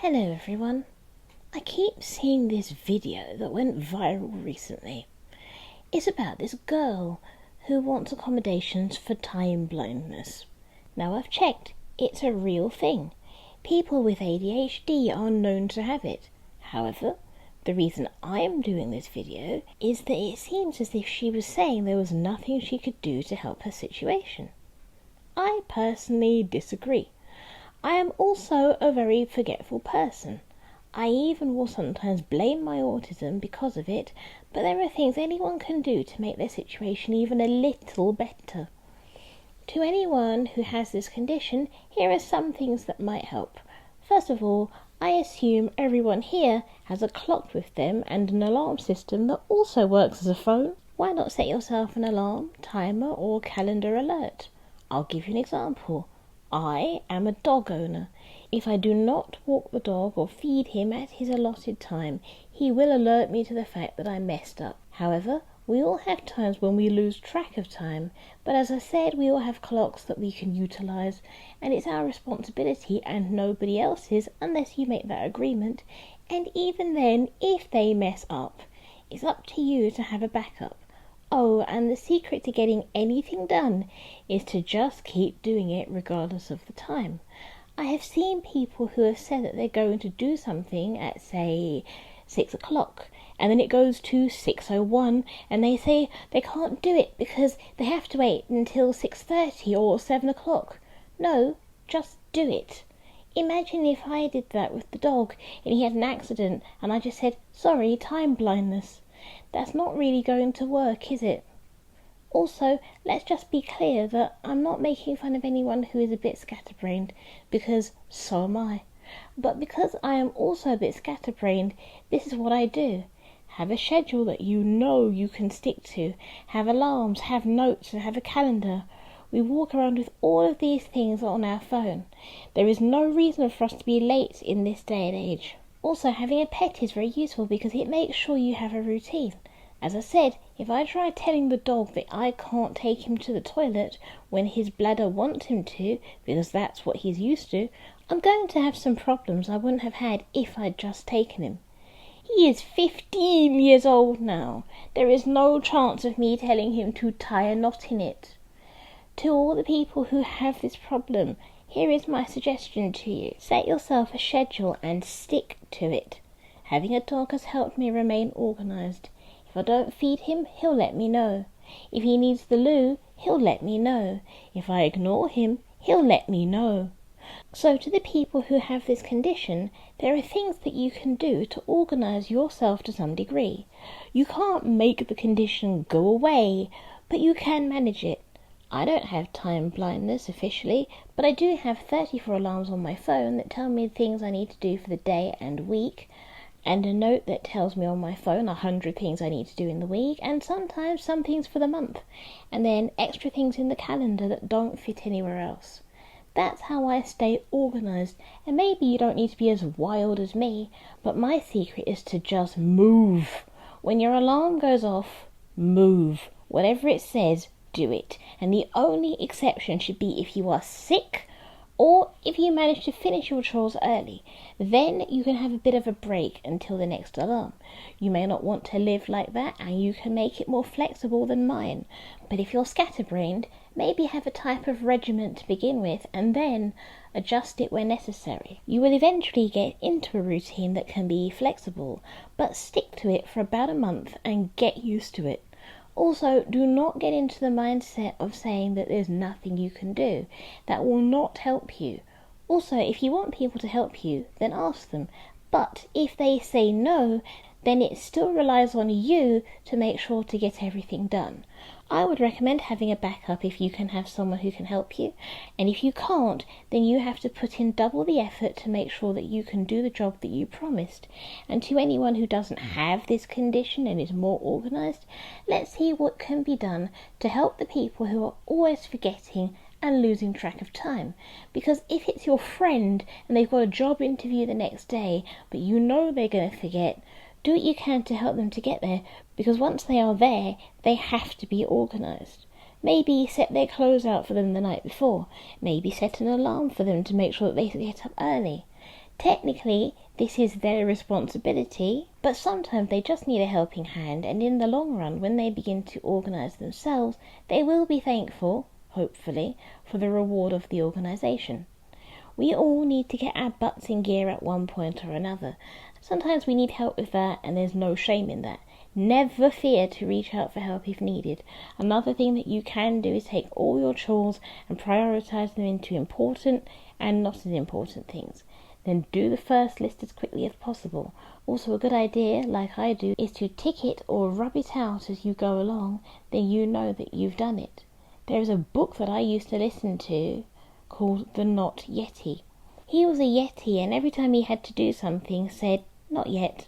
Hello everyone. I keep seeing this video that went viral recently. It's about this girl who wants accommodations for time blindness. Now I've checked, it's a real thing. People with ADHD are known to have it. However, the reason I am doing this video is that it seems as if she was saying there was nothing she could do to help her situation. I personally disagree. I am also a very forgetful person. I even will sometimes blame my autism because of it, but there are things anyone can do to make their situation even a little better. To anyone who has this condition, here are some things that might help. First of all, I assume everyone here has a clock with them and an alarm system that also works as a phone. Why not set yourself an alarm, timer, or calendar alert? I'll give you an example. I am a dog owner. If I do not walk the dog or feed him at his allotted time, he will alert me to the fact that I messed up. However, we all have times when we lose track of time, but as I said, we all have clocks that we can utilise, and it's our responsibility and nobody else's unless you make that agreement. And even then, if they mess up, it's up to you to have a backup. Oh, and the secret to getting anything done is to just keep doing it regardless of the time. I have seen people who have said that they're going to do something at, say, 6 o'clock, and then it goes to 6:01, and they say they can't do it because they have to wait until 6:30 or 7 o'clock. No, just do it. Imagine if I did that with the dog and he had an accident and I just said, sorry, time blindness. That's not really going to work, is it? Also, let's just be clear that I'm not making fun of anyone who is a bit scatterbrained, because so am I. But because I am also a bit scatterbrained, this is what I do. Have a schedule that you know you can stick to. Have alarms, have notes, and have a calendar. We walk around with all of these things on our phone. There is no reason for us to be late in this day and age. Also, having a pet is very useful because it makes sure you have a routine. As I said, if I try telling the dog that I can't take him to the toilet when his bladder wants him to, because that's what he's used to, I'm going to have some problems I wouldn't have had if I'd just taken him. He is 15 years old now. There is no chance of me telling him to tie a knot in it. To all the people who have this problem, here is my suggestion to you. Set yourself a schedule and stick to it. Having a dog has helped me remain organised. If I don't feed him, he'll let me know. If he needs the loo, he'll let me know. If I ignore him, he'll let me know. So to the people who have this condition, there are things that you can do to organise yourself to some degree. You can't make the condition go away, but you can manage it. I don't have time blindness officially, but I do have 34 alarms on my phone that tell me things I need to do for the day and week, and a note that tells me on my phone 100 things I need to do in the week, and sometimes some things for the month, and then extra things in the calendar that don't fit anywhere else. That's how I stay organised, and maybe you don't need to be as wild as me, but my secret is to just move. When your alarm goes off, move. Whatever it says, do it. And the only exception should be if you are sick or if you manage to finish your chores early. Then you can have a bit of a break until the next alarm. You may not want to live like that, and you can make it more flexible than mine. But if you're scatterbrained, maybe have a type of regiment to begin with and then adjust it where necessary. You will eventually get into a routine that can be flexible, but stick to it for about a month and get used to it. Also, do not get into the mindset of saying that there's nothing you can do. That will not help you. Also, if you want people to help you, then ask them. But if they say no, then it still relies on you to make sure to get everything done. I would recommend having a backup if you can have someone who can help you, and if you can't, then you have to put in double the effort to make sure that you can do the job that you promised. And to anyone who doesn't have this condition and is more organised, let's see what can be done to help the people who are always forgetting and losing track of time. Because if it's your friend and they've got a job interview the next day, but you know they're going to forget, do what you can to help them to get there, because once they are there, they have to be organised. Maybe set their clothes out for them the night before. Maybe set an alarm for them to make sure that they get up early. Technically, this is their responsibility, but sometimes they just need a helping hand, and in the long run, when they begin to organise themselves, they will be thankful, hopefully, for the reward of the organisation. We all need to get our butts in gear at one point or another. Sometimes we need help with that, and there's no shame in that. Never fear to reach out for help if needed. Another thing that you can do is take all your chores and prioritise them into important and not as important things. Then do the first list as quickly as possible. Also, a good idea, like I do, is to tick it or rub it out as you go along, then you know that you've done it. There is a book that I used to listen to called The Not Yeti. He was a Yeti, and every time he had to do something said, "Not yet."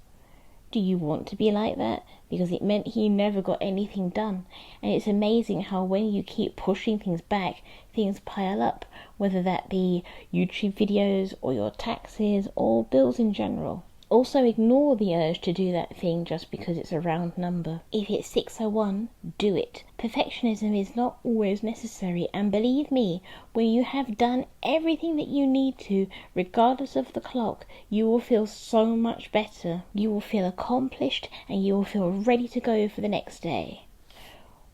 Do you want to be like that? Because it meant he never got anything done. And it's amazing how when you keep pushing things back, things pile up, whether that be YouTube videos or your taxes or bills in general. Also, ignore the urge to do that thing just because it's a round number. If it's 6:01, do it. Perfectionism is not always necessary, and believe me, when you have done everything that you need to, regardless of the clock, you will feel so much better. You will feel accomplished, and you will feel ready to go for the next day.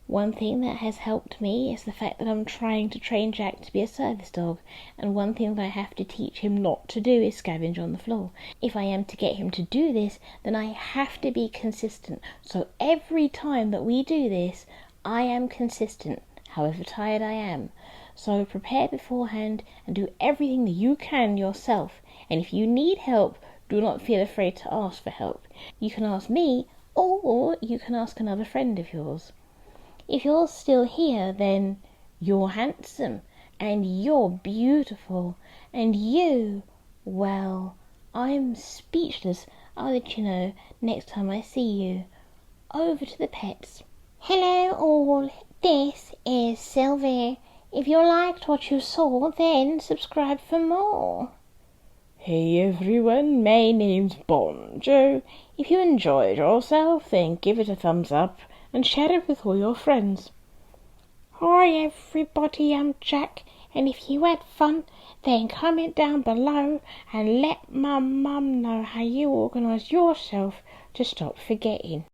One thing that has helped me is the fact that I'm trying to train Jack to be a service dog, and one thing that I have to teach him not to do is scavenge on the floor. If I am to get him to do this, then I have to be consistent. So every time that we do this, I am consistent, however tired I am. So prepare beforehand and do everything that you can yourself. And if you need help, do not feel afraid to ask for help. You can ask me, or you can ask another friend of yours. If you're still here, then you're handsome, and you're beautiful, and you, well, I'm speechless. I'll let you know next time I see you. Over to the pets. Hello all, this is Sylvie. If you liked what you saw, then subscribe for more. Hey everyone, my name's Bonjo. If you enjoyed yourself, then give it a thumbs up and share it with all your friends. Hi everybody, I'm Jack, and if you had fun, then comment down below and let my mum know how you organise yourself to stop forgetting.